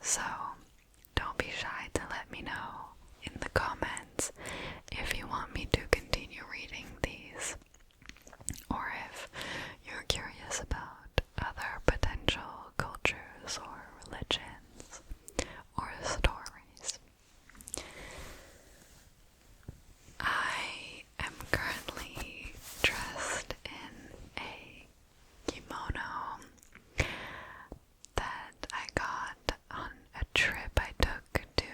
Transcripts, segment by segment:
So don't be shy to let me know in the comments if you want me to continue reading these, or if you're curious about other potential cultures or religions or stories. I am currently dressed in a kimono that I got on a trip I took to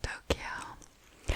Tokyo,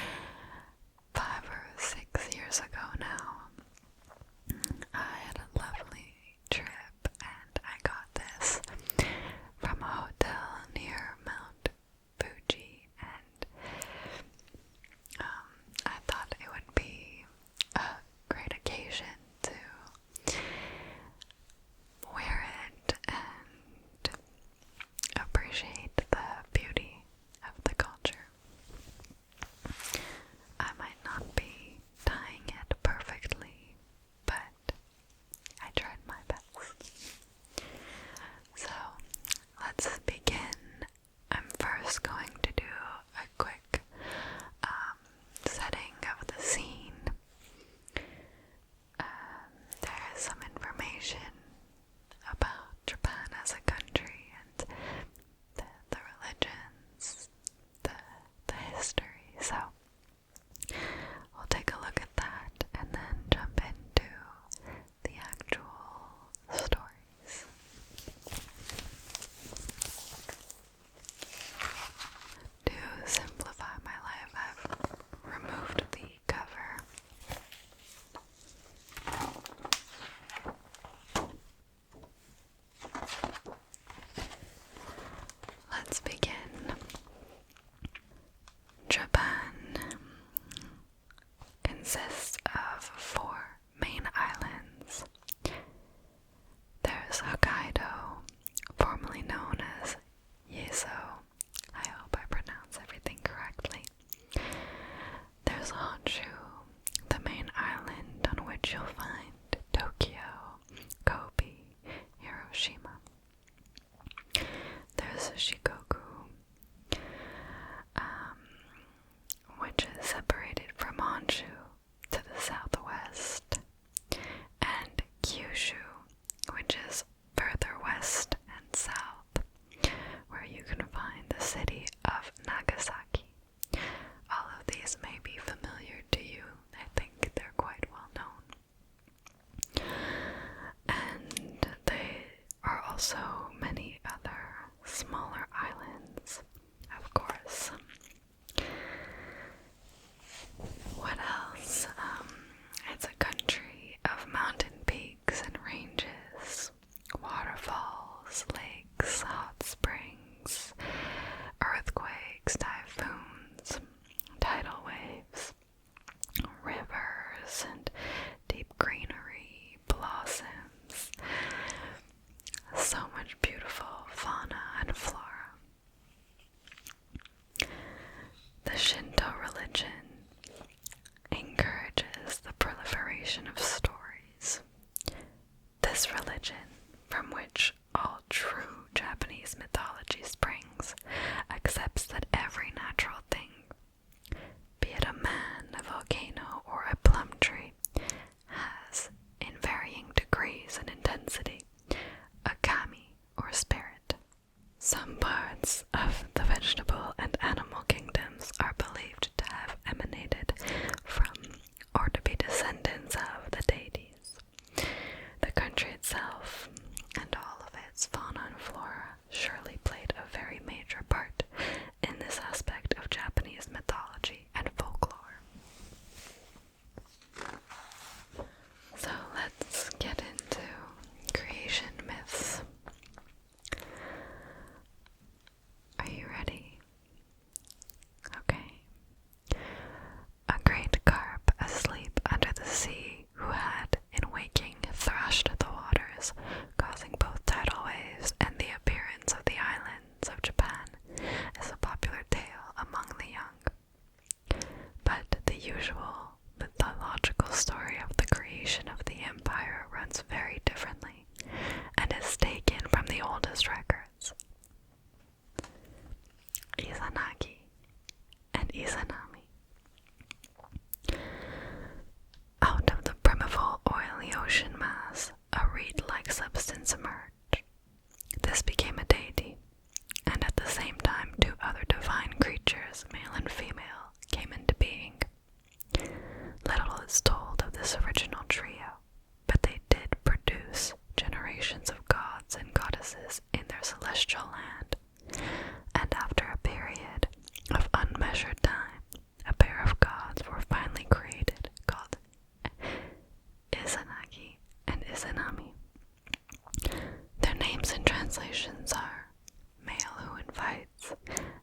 invites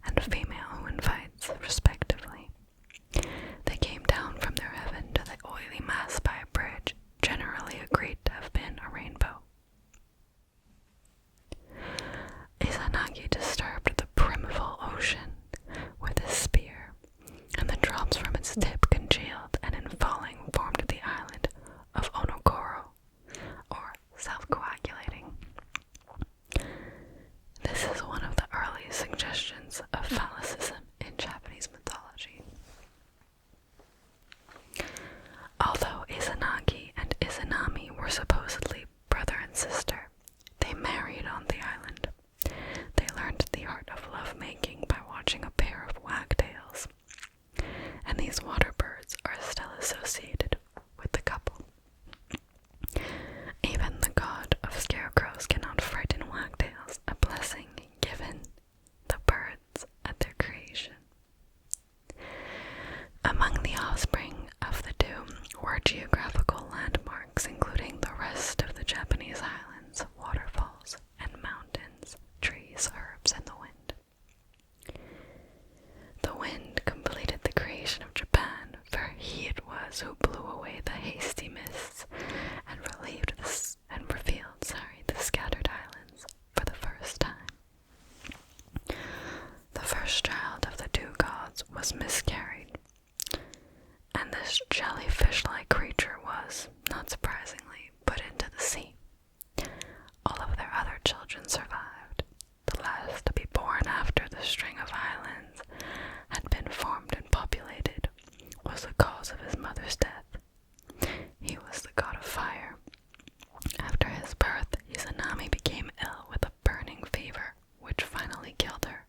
and female who invites, respectively. They came down from their heaven to the oily mass by a bridge, generally agreed to have been a rainbow. Izanagi disturbed the primeval ocean with his spear, and the drops from its tip congealed and in falling formed the island of Onokoro, or self-coagulating. This is one of the early suggestions of phallicism in Japanese mythology. Although Izanagi and Izanami were supposedly brother and sister, they married on the island. They learned the art of lovemaking by watching a pair of wagtails, and these water birds are still associated with the couple. Even the god of scarecrows cannot frighten wagtails, a blessing given the birds at their creation. Among the offspring of the two were geographical landmarks, including the rest of the Japanese islands, waterfalls, and mountains, trees, herbs, and the wind. The wind completed the creation of Japan, for he it was who blew away the hasty mists and revealed the scattered islands for the first time. The first child of the two gods was miscarried, and this jellyfish-like creature was, not surprisingly, put into the sea. All of their other children survived. The last to be born after the string of islands had been formed and populated was the cause of his mother's death. He was the god of fire. After his birth, Izanami became ill with a burning fever, which finally killed her.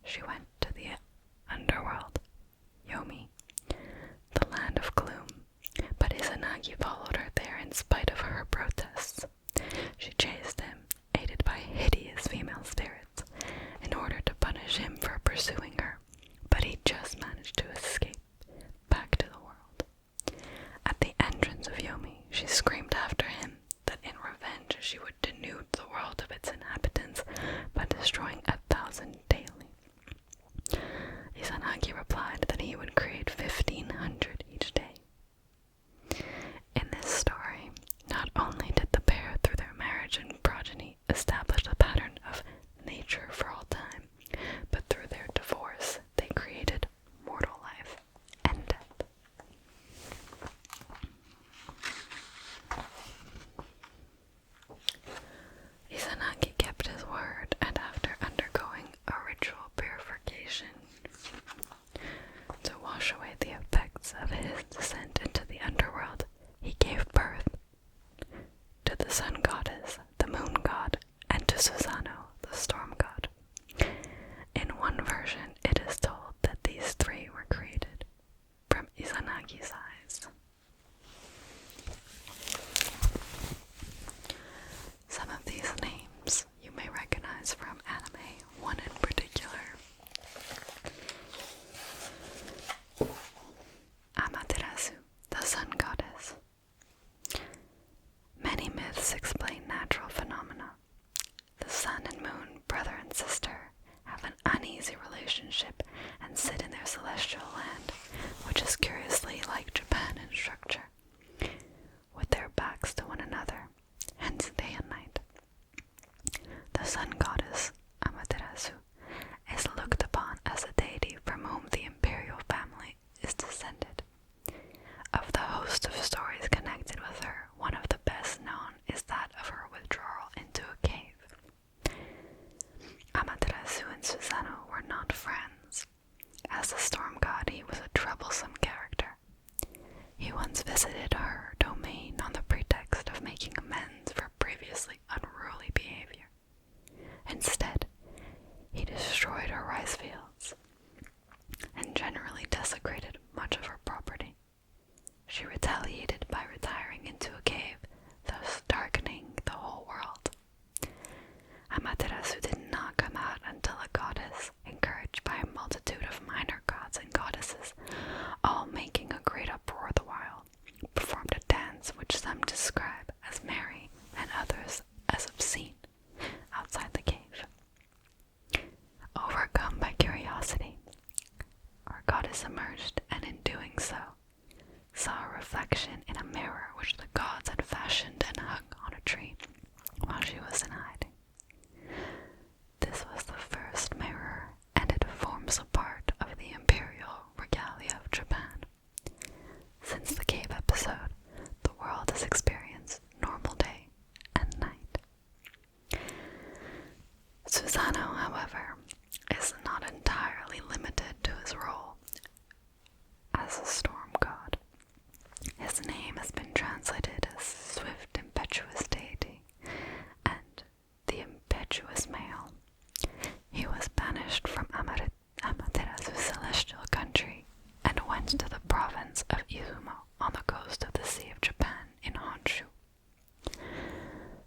She went to the underworld, Yomi, the land of gloom, but Izanagi followed her there in spite of her protests. She chased him, aided by hideous female spirits, in order to punish him for pursuing her, but he just managed to escape back to the world. At the entrance of Yomi, she screamed after him that in revenge she would denude the world of its inhabitants by destroying 1,000 daily. Izanagi replied that he would create 1,500 each day. In this story, not only did the pair, through their marriage and progeny, establish a pattern of nature for all time, but through their divorce, they created mortal life and death. Izanagi kept his word, and after undergoing a ritual purification to wash away the effects of his descent into the underworld, he gave birth to the sun goddess, the moon god, and to Susanoo, the storm god. In one version, it is told that these three were created from Izanagi's eyes. Some of these names you may recognize from anime, one in particular. Amaterasu, the sun goddess. Many myths explain natural phenomena. The sun and moon, brother and sister, have an uneasy relationship and sit in their celestial land, which is curiously like Japan in structure, with their backs to one another, hence day and night. The sun goddess, Amaterasu, is looked upon as a deity from whom the imperial family is descended. Of the host of stories connected with her, one of the best known is that of her withdrawal into a cave. Amaterasu and Susanoo were not friends. As the storm god, he was a troublesome character. eyes emerged, and in doing so, saw a reflection in a mirror which the gods had fashioned and hung on a tree while she was in hiding. This was the first mirror, and it forms a part of the imperial regalia of Japan. Since the cave episode, the world has experienced normal day and night. Susanoo, however, is not entirely limited to his role as a storm god. His name has been translated as swift, impetuous deity and the impetuous male. He was banished from Amaterasu celestial country and went to the province of Izumo on the coast of the Sea of Japan in Honshu.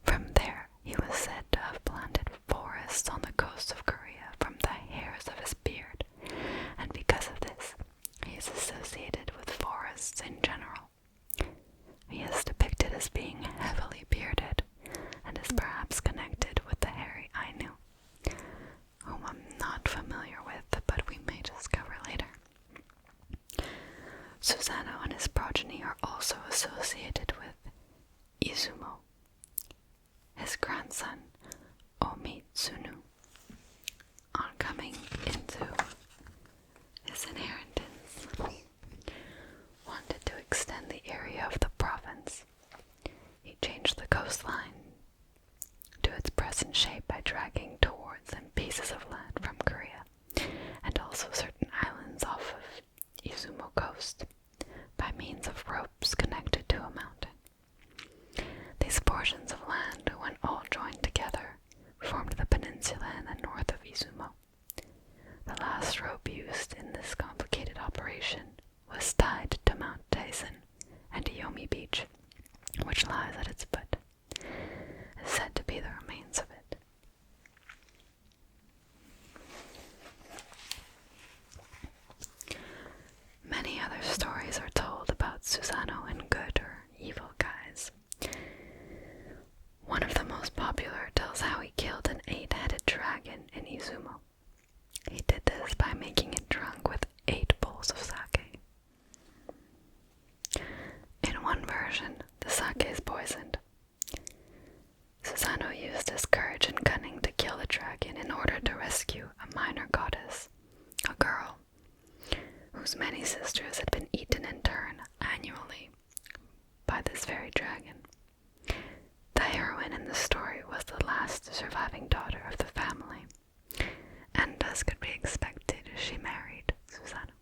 From there, he was said to have planted forests on the coast of Korea from the hairs of his beard, and because of this, he is associated with forests in general. He is depicted as being heavily bearded, and is perhaps connected with the hairy Ainu, whom I'm not familiar with, but we may discover later. Susanoo and his progeny are also associated with Izumo, his grandson Omitsunu. On coming into his inheritance, wanted to extend the area of the province. He changed the coastline to its present shape by dragging towards him pieces of land from Korea, and also certain islands off of Izumo coast, by means of ropes connected to a mountain. These portions of land, when all joined together, formed the peninsula in the north of Izumo. The last rope used in this complicated operation was tied to Mount Taisen and Yomi Beach, which lies at its foot. It is said to be the remains of it. Many other stories are told about Susanoo in good or evil guise. One of the most popular tells how he killed an 8-headed dragon in Izumo. He did this by making it drunk with 8 bowls of sake. In one version, the sake is poisoned. Susanoo used his courage and cunning to kill the dragon in order to rescue a minor goddess, a girl, whose many sisters had been eaten in turn annually by this very dragon. The heroine in the story was the last surviving daughter of the family, and as could be expected, she married Susanoo.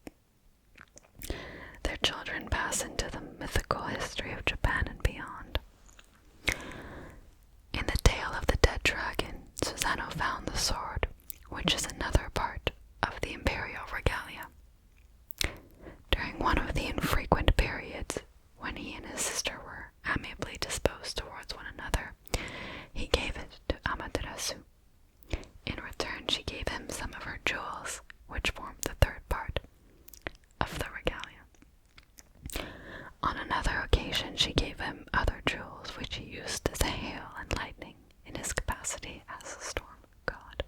Their children pass into the mythical history of Japan and beyond. In the tale of the dead dragon, Susanoo found the sword, which is another part of the imperial regalia. During one of the infrequent periods when he and his sister were amiably disposed towards one another, he gave it to Amaterasu. In return, she gave him some of her jewels, which formed the third part of the regalia. On another occasion, she gave him other jewels, which he used as hail and lightning in his capacity as a storm god.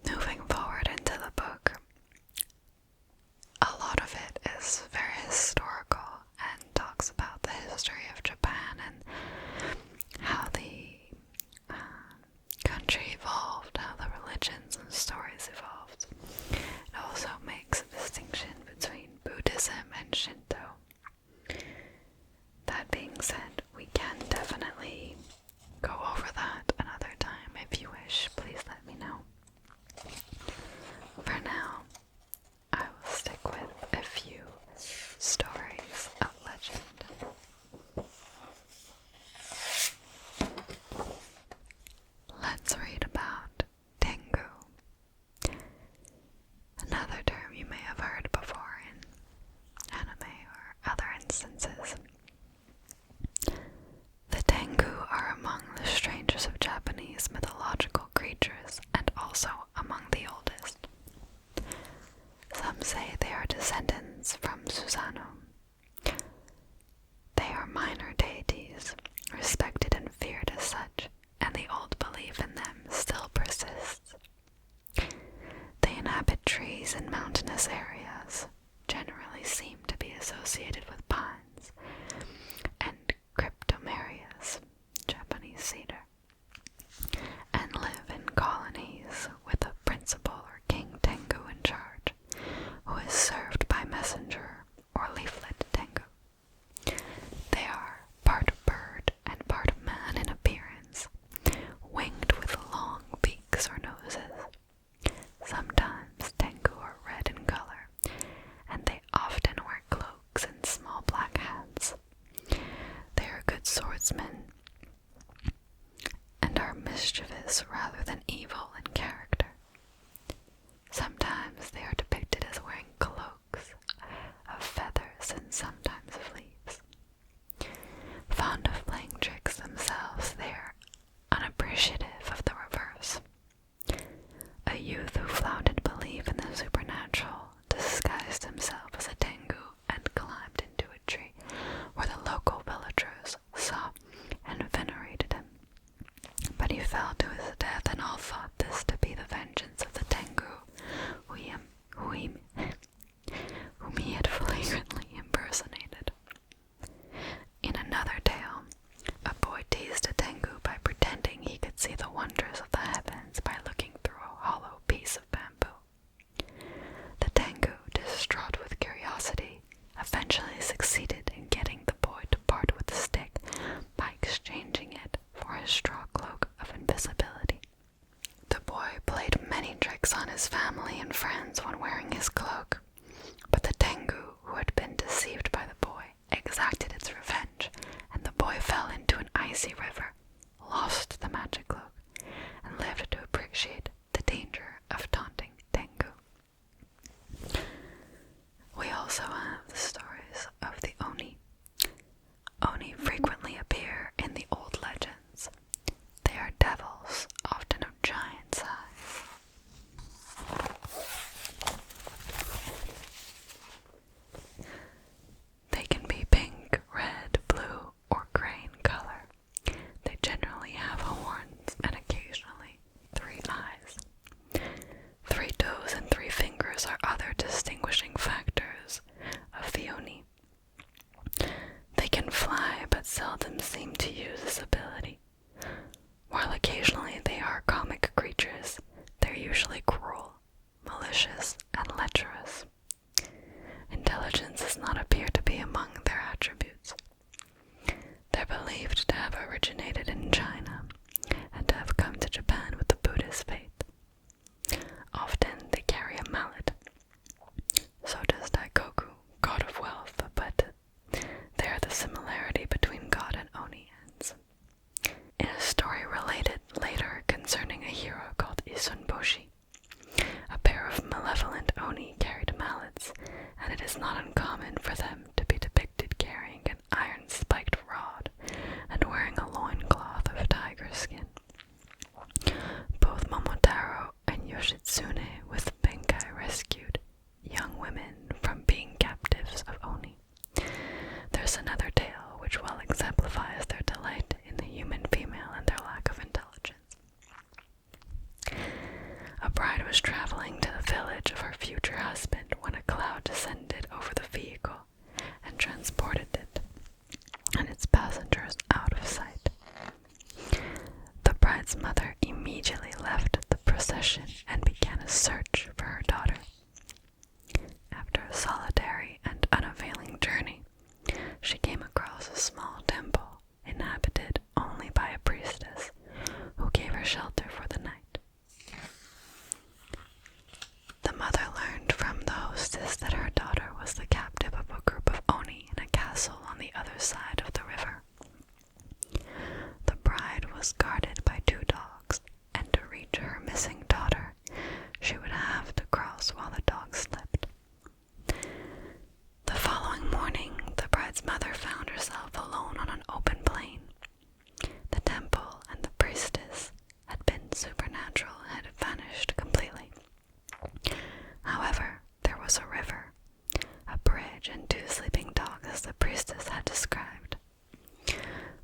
Moving forward into the book, a lot of it is very historical and talks about the history of Japan and how the country evolved, how the religions and stories evolved. It also makes a distinction between Buddhism and Shinto. That being said, we can definitely go over that another time. If you wish, please let me know. For now, I will stick with a few stories of legend. Let's read about Tangu. thought this to be the vengeance of the tangu, whom he had flagrantly impersonated. In another tale, a boy teased a tangu by pretending he could see the wonders of the heavens by looking through a hollow piece of bamboo. The tangu, distraught with curiosity, eventually succeeded in getting the boy to part with the stick by exchanging it for his straw cloak of invisibility. The boy played many tricks on his family and friends when wearing his cloak, but the tangu, who had been deceived by the boy, exacted its revenge, and the boy fell into an icy river, lost the magic cloak, and lived to appreciate the danger of taunting tangu. We also have the stories of the Oni. Oni frequently appear in the old legends. They are devils, often of giant size. They can be pink, red, blue, or gray in color. They generally have horns and occasionally 3 eyes. 3 toes and 3 fingers are other distinguishing factors of the Oni. They can fly but seldom seem to use this ability. While occasionally they are comic creatures, they're usually cruel, malicious, and lecherous. Intelligence does not appear to be among their attributes. They're believed to have originated in China and to have come to Japan with the Buddhist faith. Often they carry a mallet. So does Daikoku, god of wealth, but there the similarity between god and Oni ends. In a story related later concerning a hero called Isunboshi, a pair of malevolent Oni carried mallets, and it is not uncommon for them to be depicted carrying an iron-spiked rod and wearing a loincloth of tiger skin. Both Momotaro and Yoshitsune with Benkai rescued young women from being captives of Oni. There's another tale which well exemplifies their delight in the human female and their lack of intelligence. A bride was traveling to the village of her future husband when a cloud descended over the vehicle and transported it and its passengers out of sight. The bride's mother immediately left the procession and began a search for her daughter. After a solitary and unavailing journey, she came across a small temple inhabited only by a priestess who gave her shelter for the night. The mother learned from the hostess that her daughter was the captive of a group of Oni in a castle on the other side of the river. The bride was guarded by 2 dogs, and to reach her missing daughter, she would have to cross while the dogs slept. The following morning, the bride's mother found herself alone on an open plain. The temple and the priestess had been supernatural and had vanished completely. However, there was a river, a bridge, and 2 sleeping dogs as the priestess had described.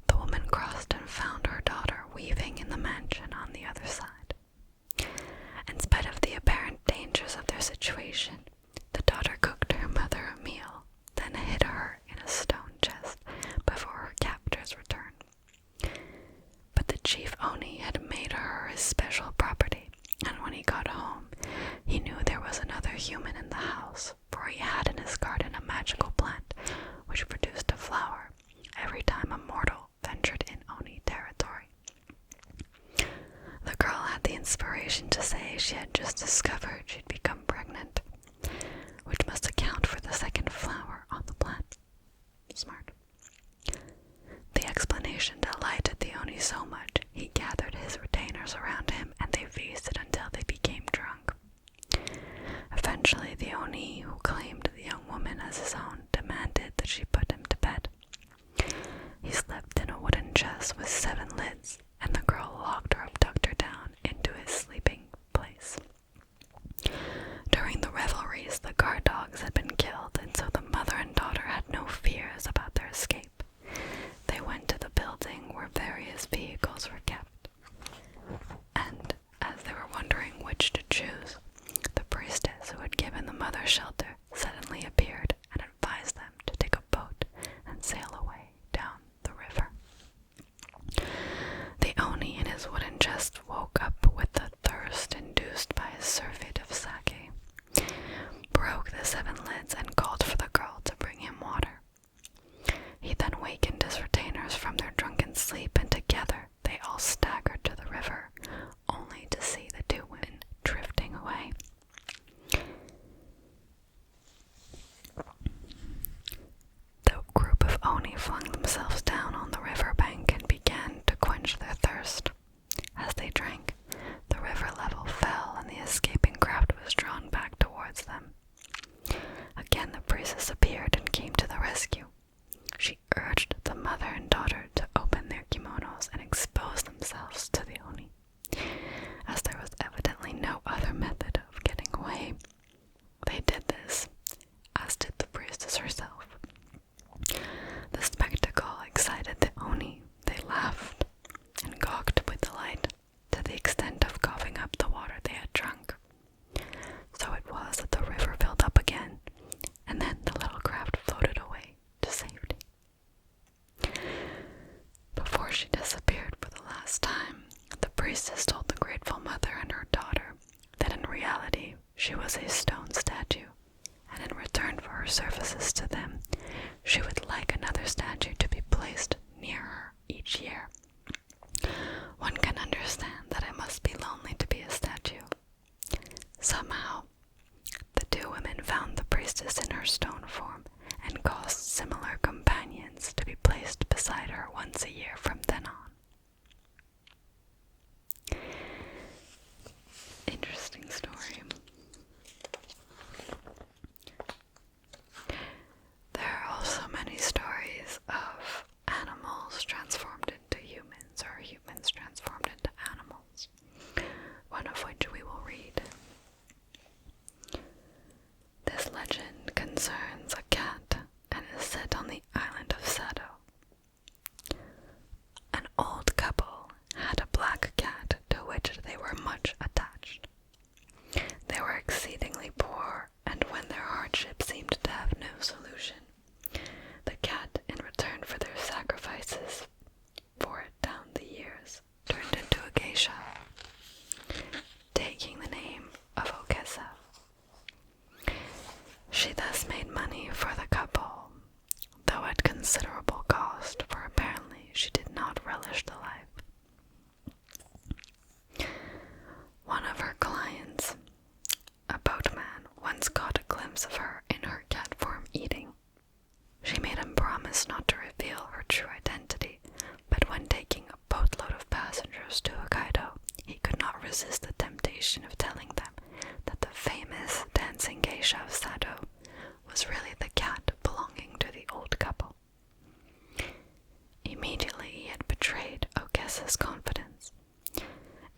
The woman crossed and found her daughter weaving in the mansion on the other side. In spite of the apparent dangers of their situation, the daughter cooked her mother a meal, then hid her in a stone chest before her captors returned. But the chief Oni had made her his special property, and when he got home, he knew there was another human in the house, for he had in his garden a magical plant which produced a flower every time a mortal ventured in Oni territory. The girl had the inspiration to say she had just discovered she'd become pregnant, which must account for the second flower on the plant. Smart. The explanation delighted the Oni so much, he gathered his retainers around him and they feasted until they became drunk. Eventually, the Oni, who claimed the young woman as his own, demanded that she put him to bed. He slept in a wooden chest with 7 lids, and the girl locked or tucked her down into his sleeping place. During the revelries, the guard dogs had been killed, and so the mother and daughter had no fears about their escape. They went to the building where various vehicles were kept, and as resist the temptation of telling them that the famous dancing geisha of Sado was really the cat belonging to the old couple. Immediately he had betrayed Okesa's confidence.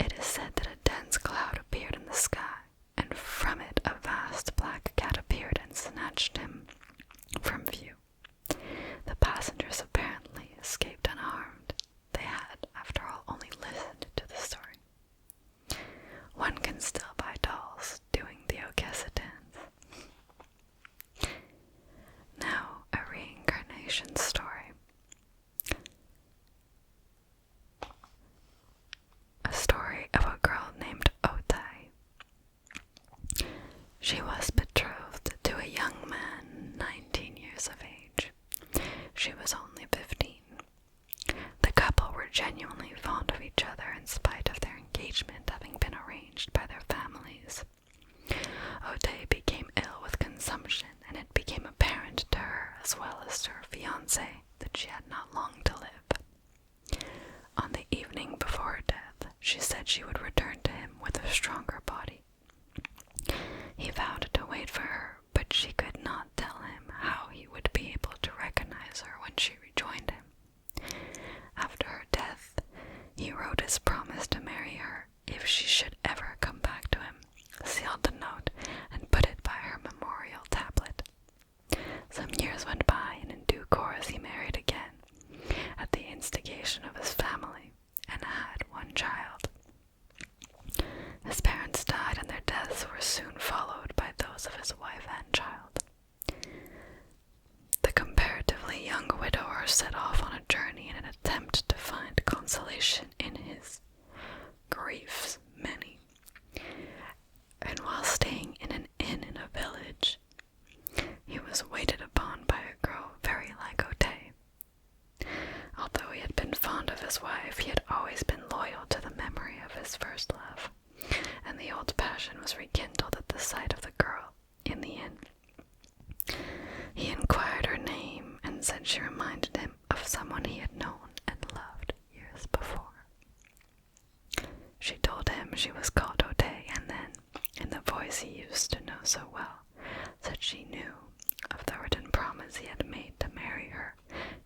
It is said that a dense cloud appeared in the sky, and from it a vast black cat appeared and snatched him from view. The passengers apparently escaped unharmed. They had, after all, only listened to the story. One can still buy dolls doing the Okesa dance. Now, a reincarnation story. A story of a girl named Otai. She was betrothed to a young man 19 years of age. She was only 15. The couple were genuinely fond of each other in spite of their engagement having been arranged by their families. Otai became ill with consumption, and it became apparent to her as well as to her fiancé that she had not long to live. On the evening before her death, she said she would return to him with a stronger body. He vowed to wait for her, but she could not tell him how he would be able to recognize her when she rejoined him. After her death, he wrote his promise to marry her if she should ever come back to him, sealed the note, and put it by her memorial tablet. Some years went by, and in due course he married again, at the instigation of his family, and had one child. His parents died, and their deaths were soon followed by those of his wife and child. The comparatively young widower set off on a journey in an attempt to find consolation in his griefs many, and while staying in an inn in a village, he was waited upon by a girl very like Otai. Although he had been fond of his wife, he had always been loyal to the memory of his first love, and the old passion was rekindled at the sight of the girl in the inn. He inquired her name and said she reminded him of someone he had known and loved years before. She told him she was called Otai, and then, in the voice he used to know so well, said she knew of the written promise he had made to marry her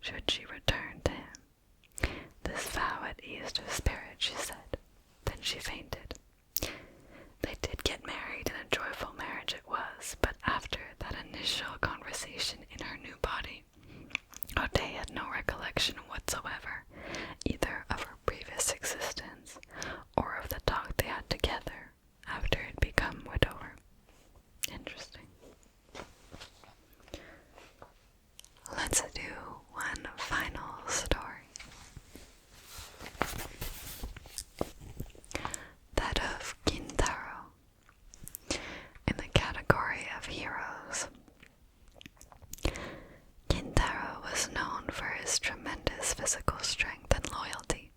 should she return to him. This vow had eased her spirit, she said. Then she fainted. They did get married, and a joyful marriage it was, but after that initial conversation in her new body, Otai had no recollection whatsoever, either of her previous existence or of the talk they had together after it had become widower. Interesting. Let's do one final story. That of Kintaro, in the category of heroes. Kintaro was known for his tremendous physical strength and loyalty.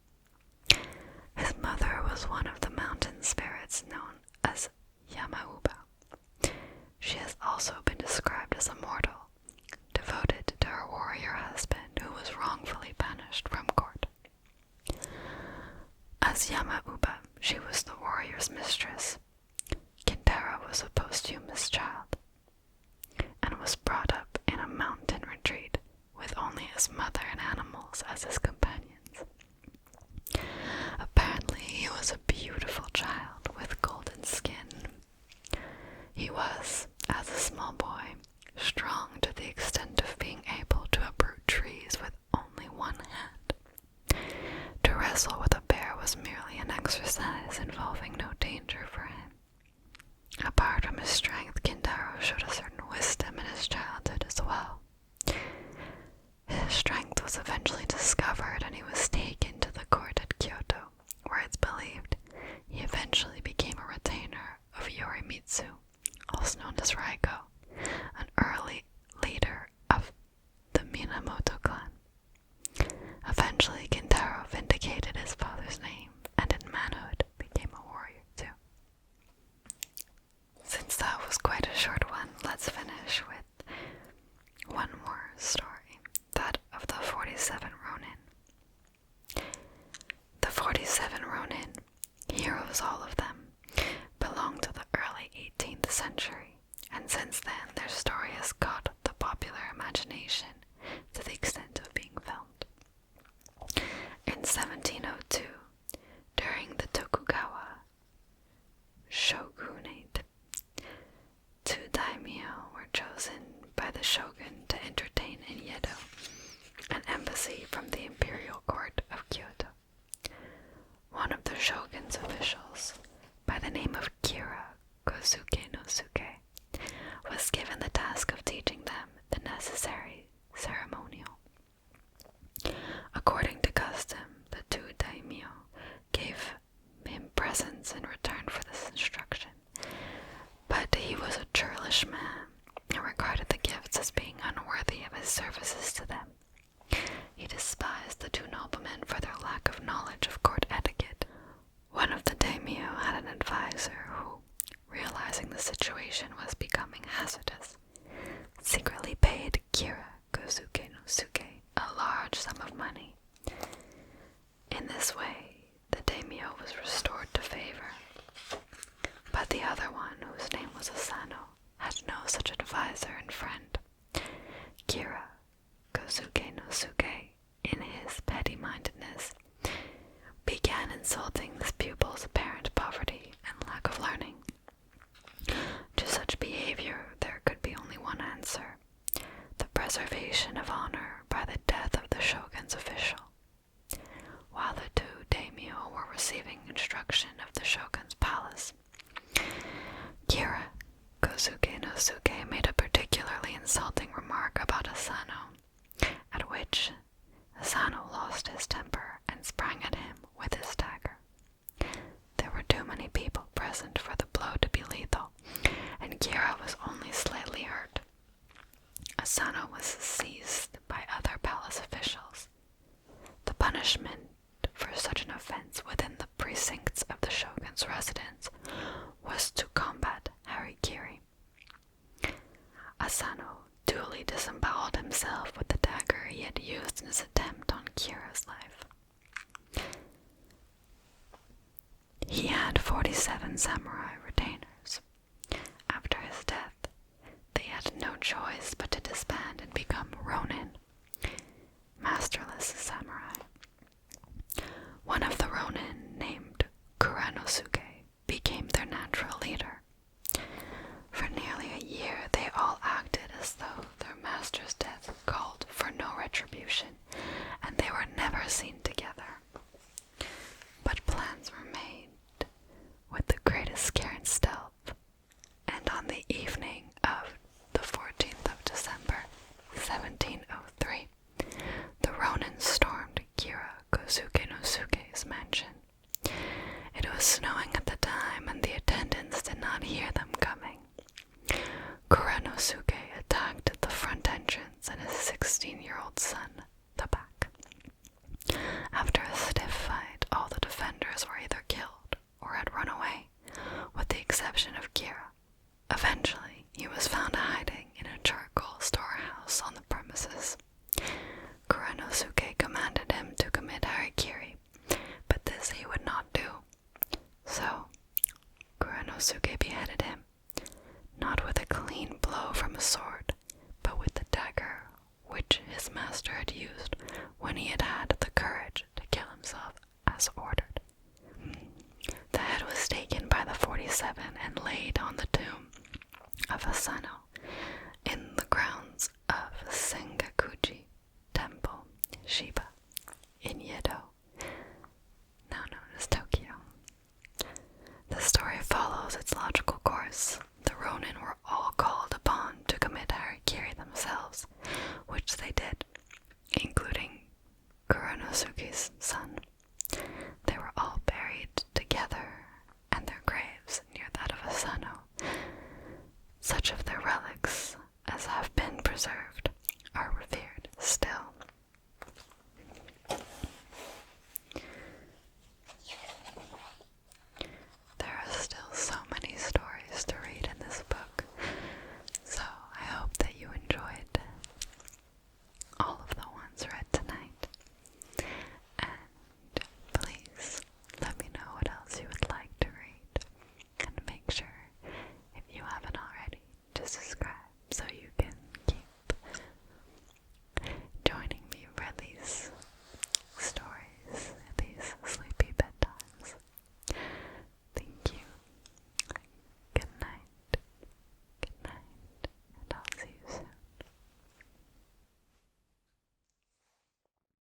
His mother was one of the mountain spirits known as Yamauba. She has also been described as immortal, devoted to her warrior husband who was wrongfully banished from court. As Yamauba, she was the warrior's mistress. Kintaro was a posthumous child, and was brought up in a mountain retreat with only his mother and animals as his companions. Apparently he was a beautiful child with golden skin. He was, as a small boy, strong to the extent of being able to uproot trees with only one hand. To wrestle with a bear was merely an exercise involving no danger for him. of them belong to the early 18th century, and since then their story has caught the popular imagination to the extent of being filmed. In 1702, during the Tokugawa shogunate, 2 daimyo were chosen by the shogun to entertain in Yedo, an embassy from the imperial court of Kyoto. One of the shogun's officials, by the name of Kira Kosuke no Suke, was given the task of teaching them the necessary ceremonial. According to custom, the 2 daimyo gave him presents in return for this instruction, but he was a churlish man and regarded the gifts as being unworthy of his services to them. He despised the 2 noblemen for their lack of knowledge of court etiquette. One of the daimyo had an advisor who, realizing the situation was becoming hazardous, secretly paid Kira Kosuke no Suke a large sum of money. In this way, the daimyo was restored to favor. But the other one, whose name was Asano, had no such advisor and friend. Kira Kosuke no Suke, in his petty-mindedness, began insulting his pupil's apparent poverty and lack of learning. To such behavior there could be only one answer: the preservation of honor by the death of the shogun's official. While the 2 daimyo were receiving instruction of the shogun's palace, Kira Kosuke no Suke made a particularly insulting remark about Asano, at which Asano lost his temper and sprang at him with his dagger. There were too many people present for the blow to be lethal, and Kira was only slightly hurt. Asano was seized by other palace officials. The punishment for such an offense within the precincts of the shogun's residence was to combat harikiri. Asano duly disemboweled himself with the dagger he had used in his attempt on Kira's life. He had 47 samurai retainers. After his death, they had no choice but to disband and become Ronin, masterless samurai. One of the Ronin, named Kuranosuke, became their natural leader. For nearly a year, they all acted as though their master's death called for no retribution, and they were never seen together. But plans were made with the greatest care and stealth, and on the evening of the 14th of December, 1703, the Ronin stormed Kira Kosuke no Suke's mansion. It was snowing at the time, and the attendants did not hear them coming. Kuranosuke attacked the front entrance and his 16-year-old son the back. After a stiff fight, all the defenders were either killed or had run away, with the exception of Kira. Eventually, he was found hiding in a charcoal storehouse on the premises. Kuranosuke commanded him to commit harikiri, but this he would not do. So, Kuranosuke beheaded him, not with a clean blow from a sword, but with the dagger which his master had used when he had had the courage to kill himself as ordered. The head was taken by the 47 and laid on the tomb of Asano in the grounds of Sengakuji Temple, Shiba, in Yedo, now known as Tokyo. The story follows its logical course.